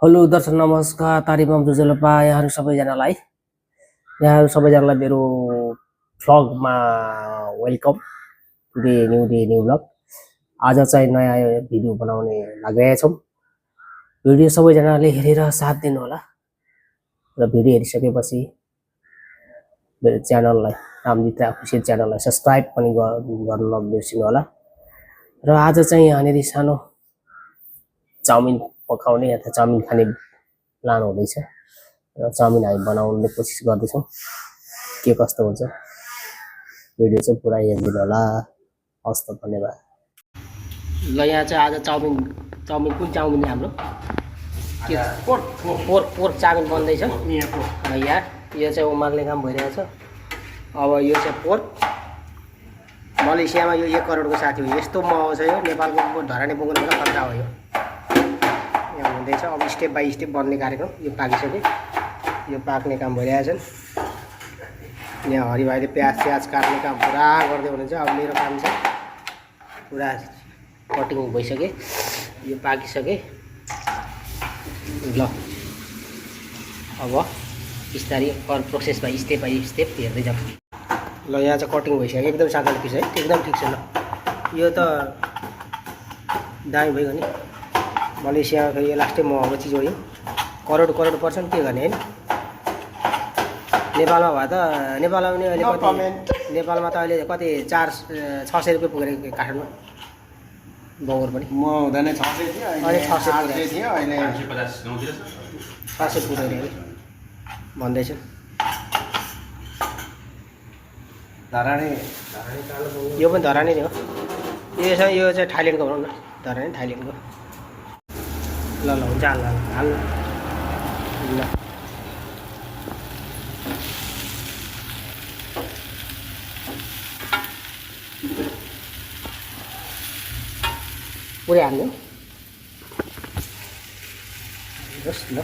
Hello दर्शक नमस्कार Tarim जुजेलपा यहाँहरू सबैजनालाई मेरो भ्लगमा वेलकम न्यू भ्लग। आज चाहिँ नयाँ भिडियो बनाउने लागिरहेका छौँ। भिडियो सबैजनाले हेरेर साथ दिनु होला र भिडियो हेरिसकेपछि मेरो च्यानललाई रामजित्रा अफिसियल च्यानललाई सब्स्क्राइब पनि गर्न नबिर्सिनु होला। र आज चाहिँ यहाँनिर सानो चाउमिन पकाउने अथवा चाउमिन खाने प्लान हुँदैछ र चाउमिन हामी बनाउने कोसिस गर्दैछौँ। के कस्तो हुन्छ भिडियो चाहिँ पुरा हेरिदिनु होला। हस् त, धन्यवाद। ल यहाँ चाहिँ आज चाउमिन कुन चाउमिन हाम्रो के पोर्क चाउमिन बन्दैछ यहाँ। यो चाहिँ उमाल्ने काम भइरहेछ। अब यो चाहिँ पोर्क मलेसियामा यो 1 करोडको साथी हो। यस्तो महँगो छ यो। नेपालको धरानी पुग्नुको खर्चा हो यो। हुँदैछ अब स्टेप बाई स्टेप बन्ने कार्यक्रम। यो पाकिसक्यो, यो पाक्ने काम भइरहेछन्। यहाँ हरिभाइले प्याज काट्ने काम पुरा गर्दै हुनुहुन्छ। अब मेरो काम चाहिँ पुरा कटिङ भइसक्यो, यो पाकिसक्यो। ल अब बिस्तारै प्रोसेस बाई स्टेप हेर्दै जाउँ। ल यहाँ चाहिँ कटिङ भइसक्यो, एकदम सानो पिस है, एकदम ठिक छ। ल यो त दामी भइगयो नि। मलेसियामा फेरि यो लास्टै महँगो चिज हो। यो करोड पर्छ नि, के गर्ने होइन। नेपालमा भए त नेपालमा पनि अहिले कति, नेपालमा त अहिले कति 600 रुपियाँ पुगेर काठमाडौँ बगर पनि म हुँदैन 600 थियो, अहिले 600 थियो, अहिले 600 पुगेर भन्दैछ। धरानी यो पनि धरानी नै हो। यो चाहिँ थाइल्यान्डको भनौँ न, धरानी थाइल्यान्डको। ल हुन्छ, हाल्नु ल। पुरै हाल्नु जस्ट। ल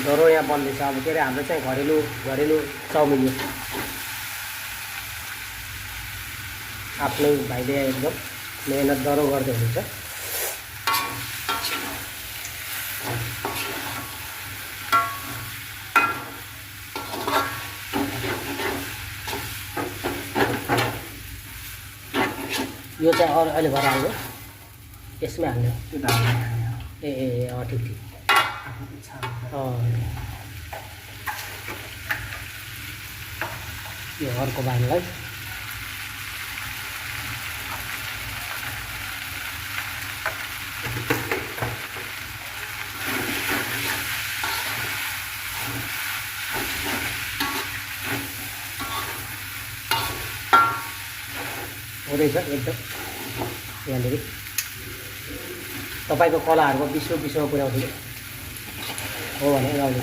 डरो यहाँ बन्दैछ। अब के अरे हाम्रो चाहिँ घरेलु चाउमिन हो। आफ्नै भाइले एकदम मेहनत डरो गर्दै हुनुहुन्छ। यो चाहिँ अहिले भएर हाल्नु, यसमै हाल्नु। ए ठिक यो अर्को बाल्नुलाई। हुँदैछ एकदम यहाँनिर। तपाईँको कलाहरूको विश्वमा पुर्याउँछु हो भने गाउँले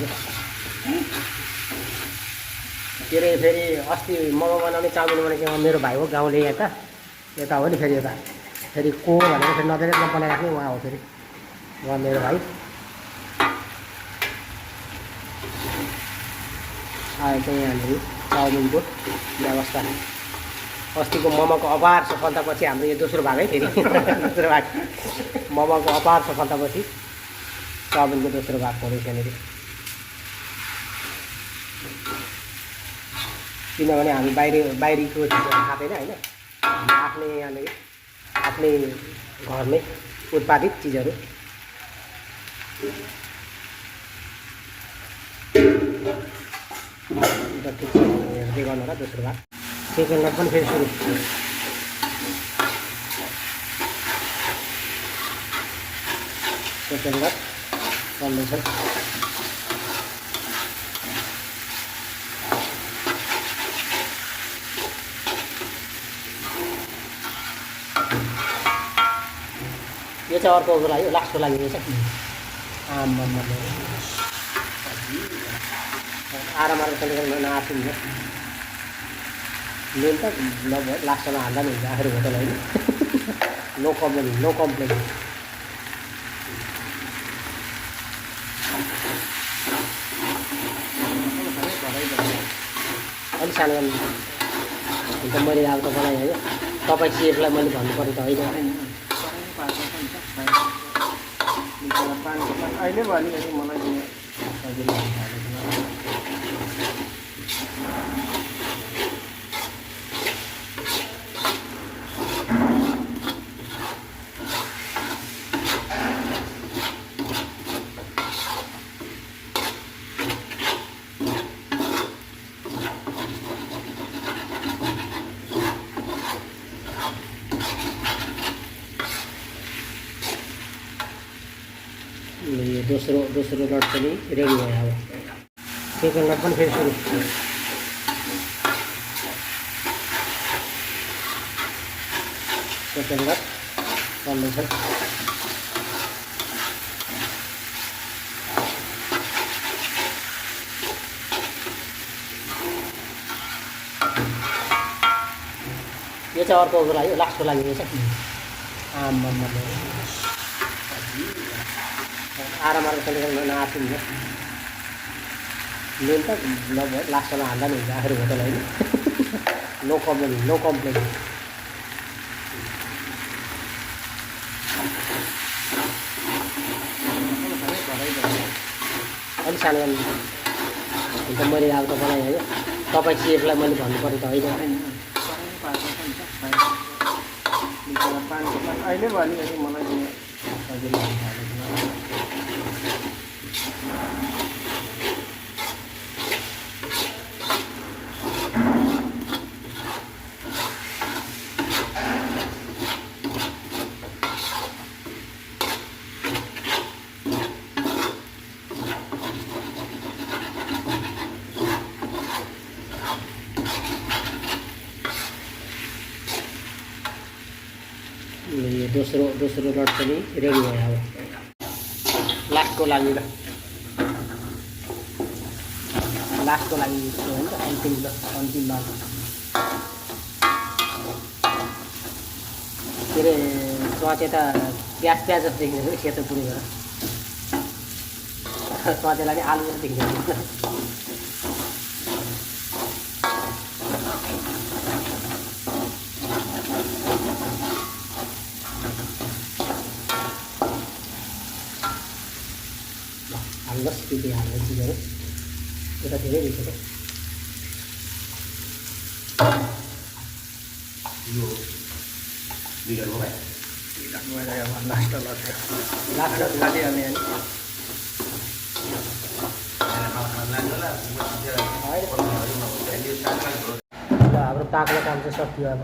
के अरे फेरि अस्ति मोमो बनाउने चाउमिन बनाएको मेरो भाइ हो, गाउँले यता हो नि। फेरि यता फेरि को भनेर फेरि नदेर बनाइराख्ने उहाँ हो। फेरि उहाँ मेरो भाइ आयो चाहिँ यहाँनिर चाउमिनको व्यवस्था। अस्तिको मोमोको अपार सफलतापछि हाम्रो यो दोस्रो भाग है। फेरि दोस्रो भाग मोमोको अपार सफलतापछि चाउमिनको दोस्रो भाग हुँदैछ यहाँनिर। किनभने हामी बाहिरीको चिजहरू खाँदैन होइन, हामी आफ्नै यहाँनिर आफ्नै घरमै उत्पादित चिजहरू। ठिक छ, हेर्दै गर्नु होला दोस्रो भाग। सेकेन्ड भाग पनि फेरि सुरु। सेकेन्ड भाग चल्दैछ। यो चाहिँ अर्कोको लागि, लास्टको लागि यो चाहिँ आराम आफै हुन्छ। मेन त नभए लास्टमा हाल्दा नि हुन्छ, आखिर होटल होइन। No complain. अलिक सानो अन्त मैले अब त बनाएँ होइन। तपाईँ सेफलाई मैले भन्नु पर्यो त होइन। अहिले भयो अलिकति मलाई सजिलो हुन्छ। यो दोस्रो लट पनि रेडी भयो। अब सेकेन्ड लट पनि फेरि सुरु। सेकेन्ड लट चल्दैछ। यो चाहिँ अर्कोको लागि लास्टको लागि यो चाहिँ आमा आराम चलेर नआत्तिन्छ। मेन त लगभग लास्टमा हाल्दा नि हुन्छ आखिर होटल होइन। No complain no complain. अलिक सानो हुन्छ मैले अब त बनाएँ होइन। तपाईँ सेफलाई मैले भन्नु पऱ्यो त होइन। अहिले भयो अलिकति मलाई सजिलो हुन्छ। यो दोस्रो लट पनि रेडी भयो। अब लास्टको लागि ल लास्टको लागि हो नि त अन्तिम लट। के अरे चुवाचे त प्याज जस्तो देखिन्छ कि सेतो पुरी गरेर। चुवाचेलाई पनि आलु जस्तो देखिन्छ। हाल्नुहोस् त्यति हाल्ने चिजहरू यता धेरै भइसक्यो। हाम्रो ताक्ने काम चाहिँ सकियो। अब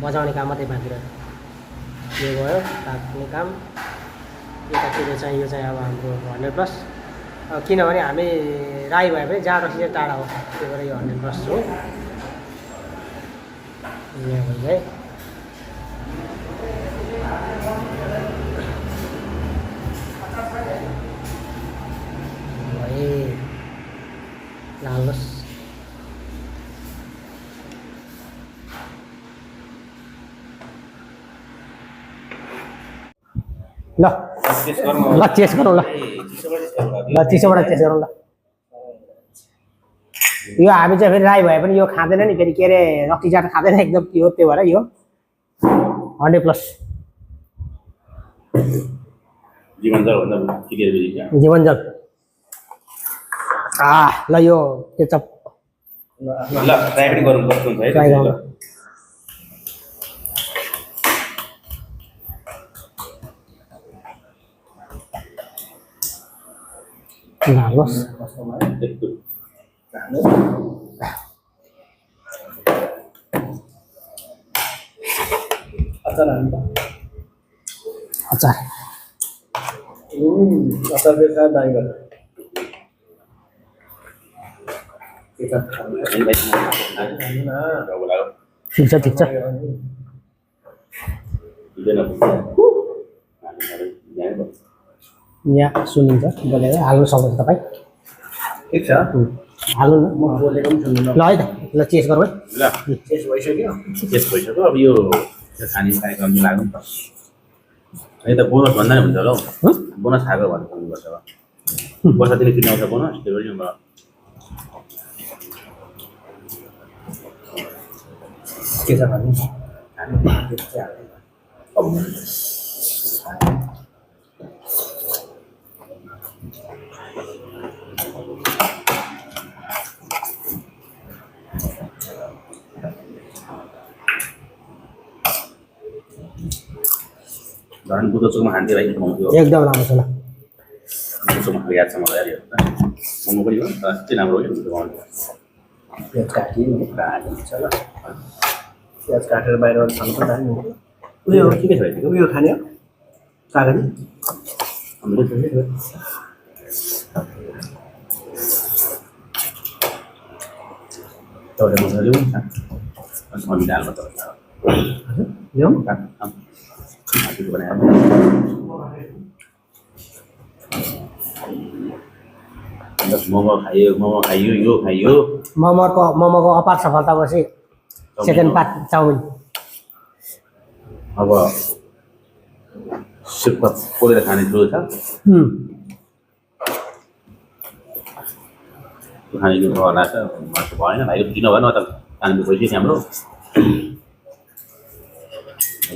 बजाउने काम मात्रै बाँकी रह्यो। यो भयो ताक्ने काम। यतातिर चाहिँ यो चाहिँ अब हाम्रो 100+ किनभने हामी राई भए पनि जाँडोसी चाहिँ टाढा हो। त्यही भएर यो 100+ हो। यहाँ भइगयो भए लाल्नुहोस्। ल टेस्ट गरौँ ल चिसोबाट टेस्ट गरौँ ल। यो हामी चाहिँ फेरि राई भए पनि यो खाँदैन नि फेरि। के अरे रक्ती जात खाँदैन एकदम प्योर। त्यही भएर यो 100+ जीवनजल। ल यो केचप ट्राई गरौँ कस्तो हुन्छ है। ट्राई गरौँ। हाल्नुहोस्। अचार अचार अचार के साथ दाई गर्नु ठिक छ। यहाँ सुनिन्छ बोलेर हाल्नु सक्नुहुन्छ तपाईँ। ठिक छ हाल्नु न। म बोलेको पनि सुन्नु ल है त ल टेस्ट गरौँ है। ल टेस्ट भइसक्यो। टेस्ट भइसक्यो। अब यो खाने कार्यक्रम लाग्नु नि त। यता बोनस भन्दा नि हुन्छ होला हौ। बोनस खाएको भन्नु सक्नुपर्छ। वर्षा दिन किन आउँछ बोनस त्यो पनि अब के छ भने झन् बुद्धचोकमा खान्थ्यो भाइ मोमो त्यो एकदम राम्रो छ ल बुद्धचोकमा याद छ मलाई यार मोमो पनि हो अति राम्रो हो त्यो मोमो प्याज काटियो नि काटिन्छ ल प्याज काटेर बाहिर खानु पनि दामी हुन्छ उयो के छ भाइ उयो खाने हो कागजी हाम्रो चाहिँ के तौले मजाले हुन्छ अनि हामी दालमा त यो त्यो बनाएर मोमो खाइयो यो खाइयो मोमोको अपार सफलतापछि सेकेन्ड पार्ट चाउमिन अब सुक्खा पोलेर खाने ठुलो छ त्यो खाने त्यो होला छ भएन भाइ किन भएन त कानुन पैसा हाम्रो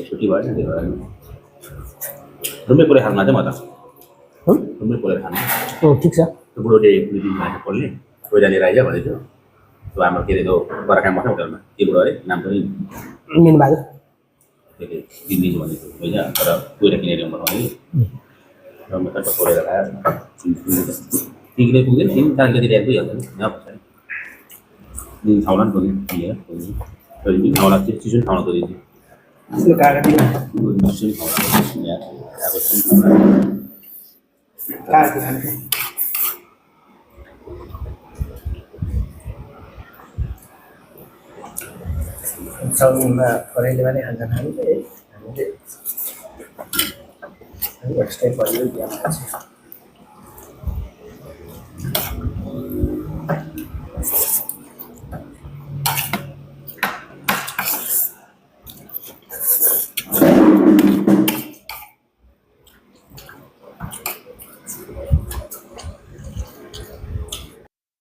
छुट्टी भएन त्यो भएर रुम्मै पोलेर खानु चाहिँ म त रुम्मै पोलेर खानु ठिक छ त्यो बुढोले दिन खाने पोल्ने कोही जाने राइज भनेको थियो त्यो हाम्रो के अरे त्यो बराकाम बस्छ होटलमा के बुढो अरे नाम पनि मिनबहादुर त्यसले किनिदिन्छु भनेको होइन तर गएर किनेर ल्याउनु भने र म त पोलेर खाएर तिनले पुग्दैन 3-4 गति ल्याएको भइहाल्छ नि यहाँ दिन खाउला नि पुग्यो पनि खाउला चिसो खाउला त दिन्छु यसले कागजी चिसो खाउला यहाँ अब कागजी खाने चाउमिनमा करेले पनि खान्छन् हामीले एक्स्ट्रा परियो